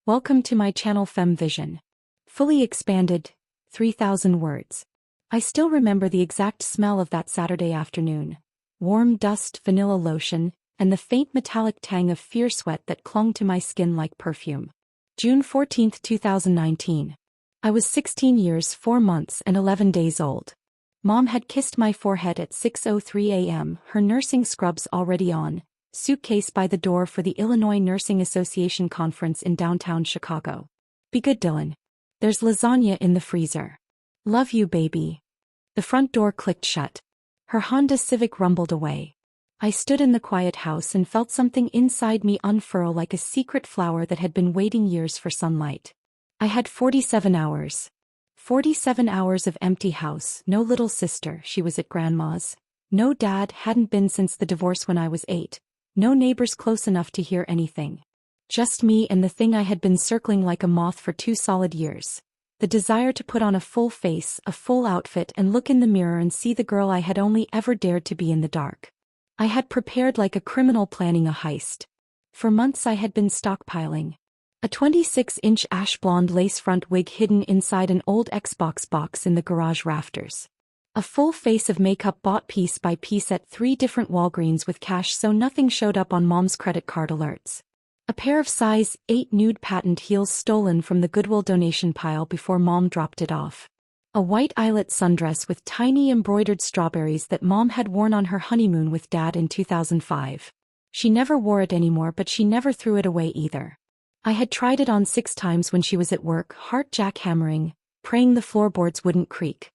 Welcome to my channel FemVision. Fully expanded, 3,000 words. I still remember the exact smell of that Saturday afternoon. Warm dust, vanilla lotion, and the faint metallic tang of fear sweat that clung to my skin like perfume. June 14, 2019. I was 16 years, 4 months and 11 days old. Mom had kissed my forehead at 6:03 a.m., her nursing scrubs already on, suitcase by the door for the Illinois Nursing Association conference in downtown Chicago. Be good, Dylan. There's lasagna in the freezer. Love you, baby. The front door clicked shut. Her Honda Civic rumbled away. I stood in the quiet house and felt something inside me unfurl like a secret flower that had been waiting years for sunlight. I had 47 hours. 47 hours of empty house, no little sister, she was at grandma's. No dad, hadn't been since the divorce when I was 8. No neighbors close enough to hear anything. Just me and the thing I had been circling like a moth for 2 solid years. The desire to put on a full face, a full outfit and look in the mirror and see the girl I had only ever dared to be in the dark. I had prepared like a criminal planning a heist. For months I had been stockpiling. A 26-inch ash blonde lace front wig hidden inside an old Xbox box in the garage rafters. A full face of makeup bought piece by piece at 3 different Walgreens with cash so nothing showed up on Mom's credit card alerts. A pair of size 8 nude patent heels stolen from the Goodwill donation pile before Mom dropped it off. A white eyelet sundress with tiny embroidered strawberries that Mom had worn on her honeymoon with Dad in 2005. She never wore it anymore, but she never threw it away either. I had tried it on 6 times when she was at work, heart jackhammering, praying the floorboards wouldn't creak.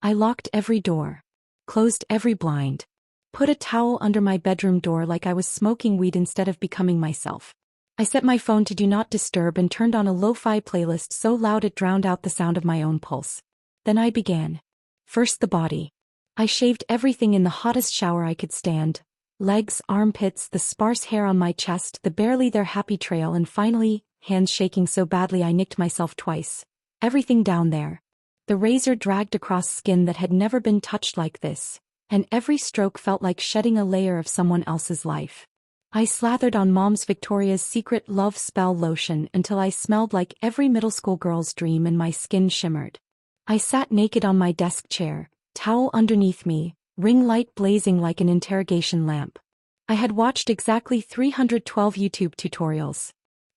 I locked every door. Closed every blind. Put a towel under my bedroom door like I was smoking weed instead of becoming myself. I set my phone to do not disturb and turned on a lo-fi playlist so loud it drowned out the sound of my own pulse. Then I began. First the body. I shaved everything in the hottest shower I could stand. Legs, armpits, the sparse hair on my chest, the barely there happy trail, and finally, hands shaking so badly I nicked myself twice. Everything down there. The razor dragged across skin that had never been touched like this, and every stroke felt like shedding a layer of someone else's life. I slathered on Mom's Victoria's Secret Love Spell lotion until I smelled like every middle school girl's dream and my skin shimmered. I sat naked on my desk chair, towel underneath me, ring light blazing like an interrogation lamp. I had watched exactly 312 YouTube tutorials.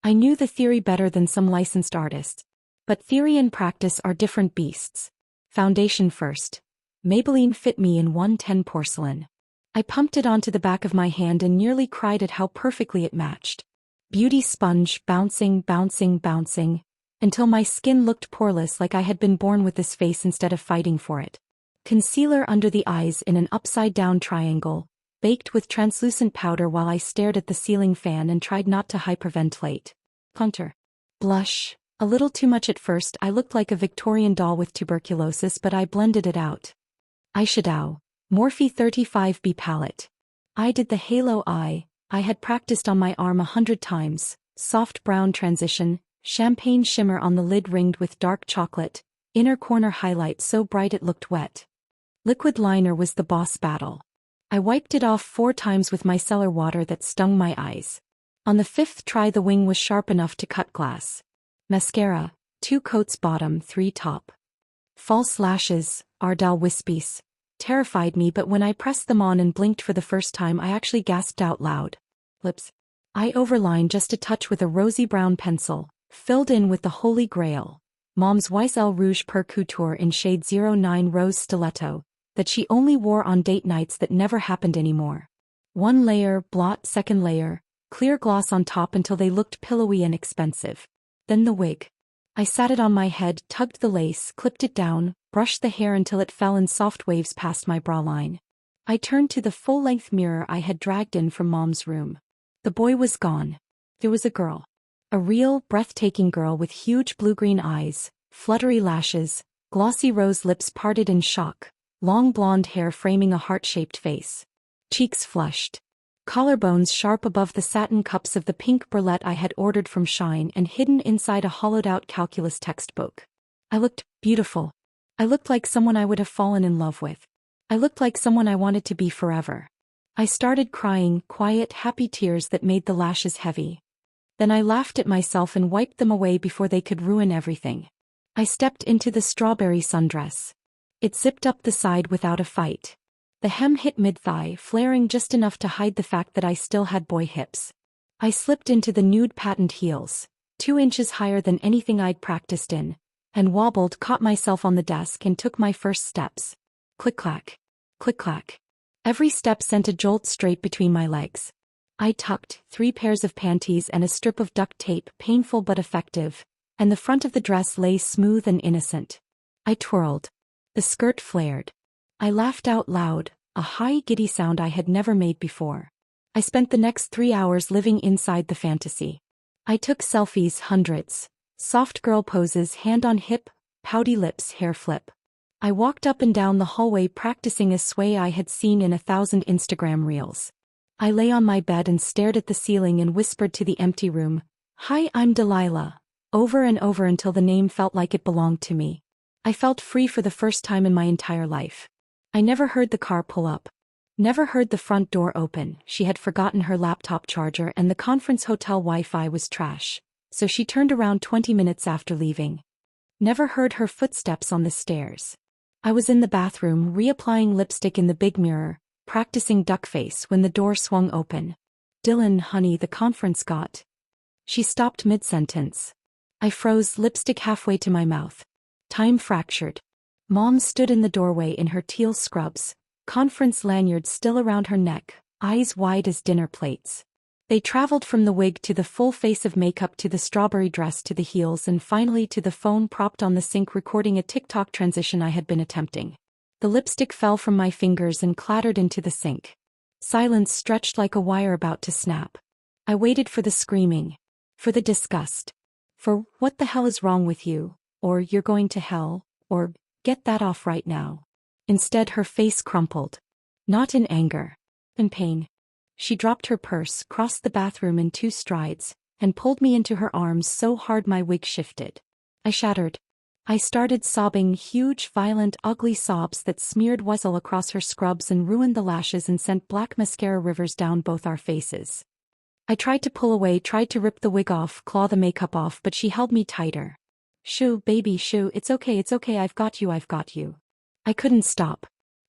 I knew the theory better than some licensed artists. But theory and practice are different beasts. Foundation first. Maybelline Fit Me in 110 porcelain. I pumped it onto the back of my hand and nearly cried at how perfectly it matched. Beauty sponge, bouncing, bouncing, bouncing, until my skin looked poreless like I had been born with this face instead of fighting for it. Concealer under the eyes in an upside-down triangle, baked with translucent powder while I stared at the ceiling fan and tried not to hyperventilate. Contour. Blush. A little too much at first. I looked like a Victorian doll with tuberculosis, but I blended it out. Eyeshadow. Morphe 35B palette. I did the halo eye. I had practiced on my arm 100 times. Soft brown transition, champagne shimmer on the lid ringed with dark chocolate, inner corner highlight so bright it looked wet. Liquid liner was the boss battle. I wiped it off 4 times with micellar water that stung my eyes. On the 5th try the wing was sharp enough to cut glass. Mascara, 2 coats bottom, 3 top. False lashes, Ardell Wispies, terrified me, but when I pressed them on and blinked for the first time I actually gasped out loud. Lips. Eye overline just a touch with a rosy brown pencil, filled in with the holy grail. Mom's YSL Rouge Per Couture in shade 09 Rose Stiletto, that she only wore on date nights that never happened anymore. 1 layer, blot, 2nd layer, clear gloss on top until they looked pillowy and expensive. Then the wig. I sat it on my head, tugged the lace, clipped it down, brushed the hair until it fell in soft waves past my bra line. I turned to the full-length mirror I had dragged in from Mom's room. The boy was gone. There was a girl. A real, breathtaking girl with huge blue-green eyes, fluttery lashes, glossy rose lips parted in shock, long blonde hair framing a heart-shaped face. Cheeks flushed. Collarbones sharp above the satin cups of the pink bralette I had ordered from Shine and hidden inside a hollowed-out calculus textbook. I looked beautiful. I looked like someone I would have fallen in love with. I looked like someone I wanted to be forever. I started crying, quiet, happy tears that made the lashes heavy. Then I laughed at myself and wiped them away before they could ruin everything. I stepped into the strawberry sundress. It zipped up the side without a fight. The hem hit mid-thigh, flaring just enough to hide the fact that I still had boy hips. I slipped into the nude patent heels, 2 inches higher than anything I'd practiced in, and wobbled, caught myself on the desk and took my first steps. Click-clack. Click-clack. Every step sent a jolt straight between my legs. I tucked 3 pairs of panties and a strip of duct tape, painful but effective, and the front of the dress lay smooth and innocent. I twirled. The skirt flared. I laughed out loud, a high, giddy sound I had never made before. I spent the next 3 hours living inside the fantasy. I took selfies, hundreds. Soft girl poses, hand on hip, pouty lips, hair flip. I walked up and down the hallway practicing a sway I had seen in 1,000 Instagram reels. I lay on my bed and stared at the ceiling and whispered to the empty room, "Hi, I'm Delilah," over and over until the name felt like it belonged to me. I felt free for the first time in my entire life. I never heard the car pull up. Never heard the front door open. She had forgotten her laptop charger and the conference hotel Wi-Fi was trash, so she turned around 20 minutes after leaving. Never heard her footsteps on the stairs. I was in the bathroom reapplying lipstick in the big mirror, practicing duck face when the door swung open. "Dylan, honey, the conference got..." She stopped mid-sentence. I froze, lipstick halfway to my mouth. Time fractured. Mom stood in the doorway in her teal scrubs, conference lanyard still around her neck, eyes wide as dinner plates. They traveled from the wig to the full face of makeup to the strawberry dress to the heels and finally to the phone propped on the sink recording a TikTok transition I had been attempting. The lipstick fell from my fingers and clattered into the sink. Silence stretched like a wire about to snap. I waited for the screaming. For the disgust. For, "What the hell is wrong with you?" Or, "You're going to hell," or, "Get that off right now." Instead, her face crumpled. Not in anger. In pain. She dropped her purse, crossed the bathroom in 2 strides, and pulled me into her arms so hard my wig shifted. I shattered. I started sobbing, huge, violent, ugly sobs that smeared Wessel across her scrubs and ruined the lashes and sent black mascara rivers down both our faces. I tried to pull away, tried to rip the wig off, claw the makeup off, but she held me tighter. "Shoo, baby, shoo, it's okay, I've got you, I've got you." I couldn't stop.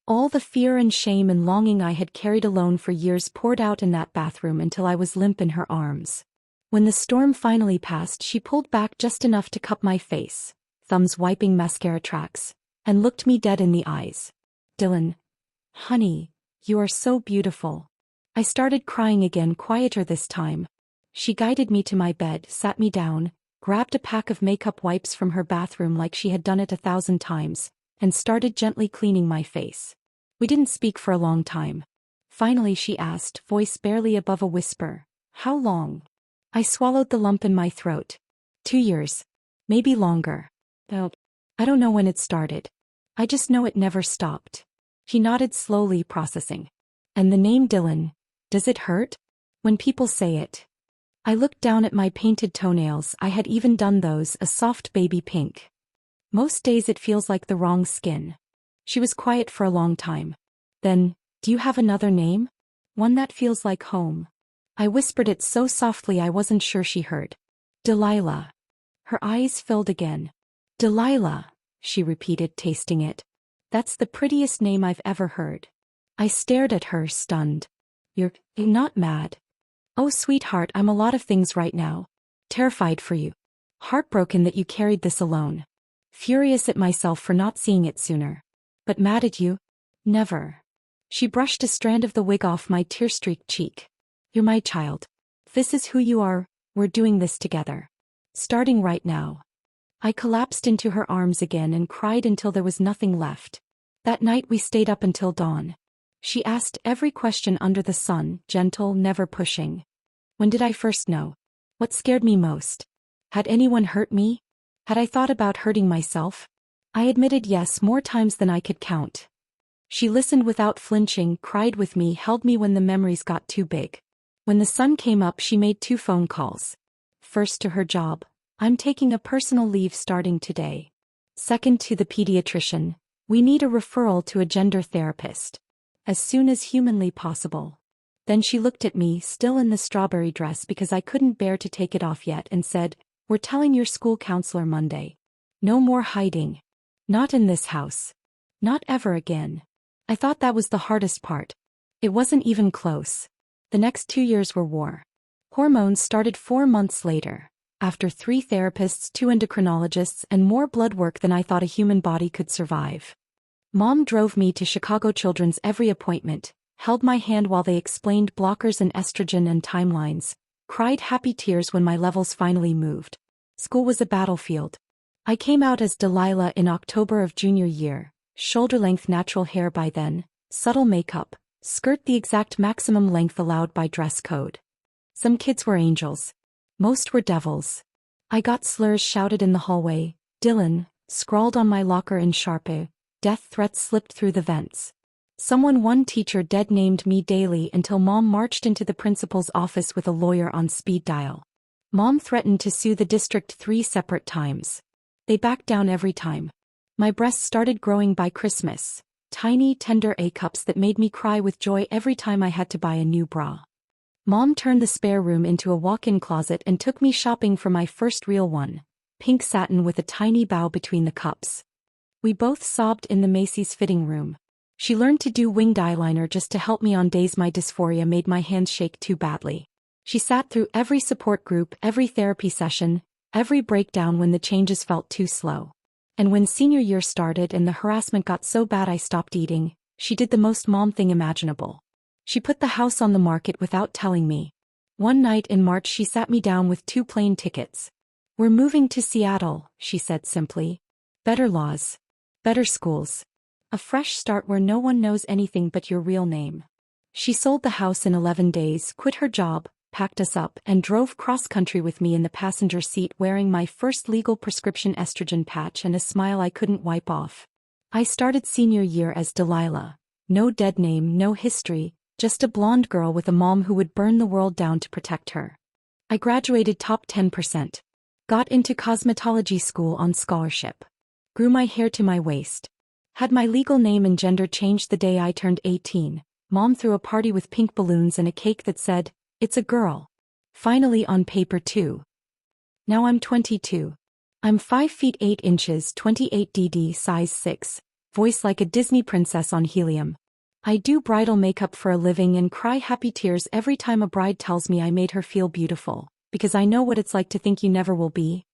All the fear and shame and longing I had carried alone for years poured out in that bathroom until I was limp in her arms. When the storm finally passed, she pulled back just enough to cup my face, thumbs wiping mascara tracks, and looked me dead in the eyes. "Dylan, honey, you are so beautiful." I started crying again, quieter this time. She guided me to my bed, sat me down, grabbed a pack of makeup wipes from her bathroom like she had done it 1,000 times, and started gently cleaning my face. We didn't speak for a long time. Finally she asked, voice barely above a whisper, "How long?" I swallowed the lump in my throat. 2 years. Maybe longer. Oh, I don't know when it started. I just know it never stopped. He nodded slowly, processing. "And the name Dylan, does it hurt? When people say it?" I looked down at my painted toenails. I had even done those, a soft baby pink. "Most days it feels like the wrong skin." She was quiet for a long time. Then, "Do you have another name? One that feels like home?" I whispered it so softly I wasn't sure she heard. "Delilah." Her eyes filled again. "Delilah," she repeated, tasting it. "That's the prettiest name I've ever heard." I stared at her, stunned. You're not mad?" "Oh, sweetheart, I'm a lot of things right now. Terrified for you. Heartbroken that you carried this alone. Furious at myself for not seeing it sooner. But mad at you? Never." She brushed a strand of the wig off my tear-streaked cheek. "You're my child. This is who you are, we're doing this together. Starting right now." I collapsed into her arms again and cried until there was nothing left. That night we stayed up until dawn. She asked every question under the sun, gentle, never pushing. When did I first know? What scared me most? Had anyone hurt me? Had I thought about hurting myself? I admitted yes more times than I could count. She listened without flinching, cried with me, held me when the memories got too big. When the sun came up, she made 2 phone calls. First to her job. "I'm taking a personal leave starting today." Second to the pediatrician. "We need a referral to a gender therapist. As soon as humanly possible." Then she looked at me, still in the strawberry dress because I couldn't bear to take it off yet, and said, "We're telling your school counselor Monday. No more hiding. Not in this house. Not ever again." I thought that was the hardest part. It wasn't even close. The next 2 years were war. Hormones started 4 months later, after 3 therapists, 2 endocrinologists, and more blood work than I thought a human body could survive. Mom drove me to Chicago Children's every appointment, held my hand while they explained blockers and estrogen and timelines, cried happy tears when my levels finally moved. School was a battlefield. I came out as Delilah in October of junior year, shoulder-length natural hair by then, subtle makeup, skirt the exact maximum length allowed by dress code. Some kids were angels. Most were devils. I got slurs shouted in the hallway, "Dylan," scrawled on my locker in Sharpie, death threats slipped through the vents. One teacher dead named me daily until Mom marched into the principal's office with a lawyer on speed dial. Mom threatened to sue the district 3 separate times. They backed down every time. My breasts started growing by Christmas, tiny, tender A-cups that made me cry with joy every time I had to buy a new bra. Mom turned the spare room into a walk-in closet and took me shopping for my first real one, pink satin with a tiny bow between the cups. We both sobbed in the Macy's fitting room. She learned to do winged eyeliner just to help me on days my dysphoria made my hands shake too badly. She sat through every support group, every therapy session, every breakdown when the changes felt too slow. And when senior year started and the harassment got so bad I stopped eating, she did the most mom thing imaginable. She put the house on the market without telling me. One night in March she sat me down with 2 plane tickets. "We're moving to Seattle," she said simply. "Better laws. Better schools. A fresh start where no one knows anything but your real name." She sold the house in 11 days, quit her job, packed us up, and drove cross-country with me in the passenger seat wearing my first legal prescription estrogen patch and a smile I couldn't wipe off. I started senior year as Delilah. No dead name, no history, just a blonde girl with a mom who would burn the world down to protect her. I graduated top 10%. Got into cosmetology school on scholarship. Grew my hair to my waist. Had my legal name and gender changed the day I turned 18. Mom threw a party with pink balloons and a cake that said, "It's a girl." Finally on paper too. Now I'm 22. I'm 5 feet 8 inches, 28 dd, size 6, voice like a Disney princess on helium. I do bridal makeup for a living and cry happy tears every time a bride tells me I made her feel beautiful, because I know what it's like to think you never will be.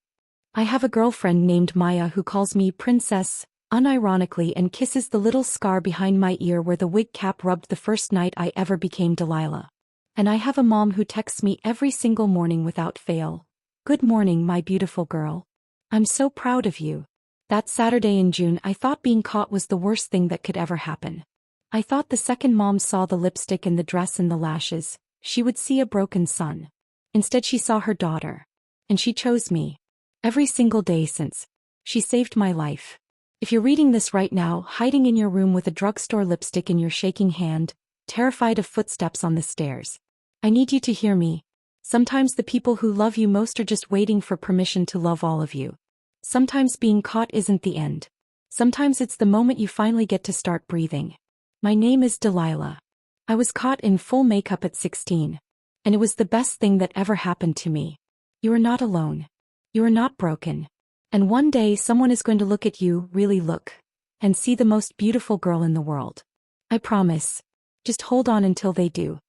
I have a girlfriend named Maya who calls me princess, unironically, and kisses the little scar behind my ear where the wig cap rubbed the first night I ever became Delilah. And I have a mom who texts me every single morning without fail. "Good morning, my beautiful girl. I'm so proud of you." That Saturday in June I thought being caught was the worst thing that could ever happen. I thought the second Mom saw the lipstick and the dress and the lashes, she would see a broken son. Instead she saw her daughter. And she chose me. Every single day since. She saved my life. If you're reading this right now, hiding in your room with a drugstore lipstick in your shaking hand, terrified of footsteps on the stairs, I need you to hear me. Sometimes the people who love you most are just waiting for permission to love all of you. Sometimes being caught isn't the end. Sometimes it's the moment you finally get to start breathing. My name is Delilah. I was caught in full makeup at 16. And it was the best thing that ever happened to me. You are not alone. You are not broken. And one day someone is going to look at you, really look, and see the most beautiful girl in the world. I promise. Just hold on until they do.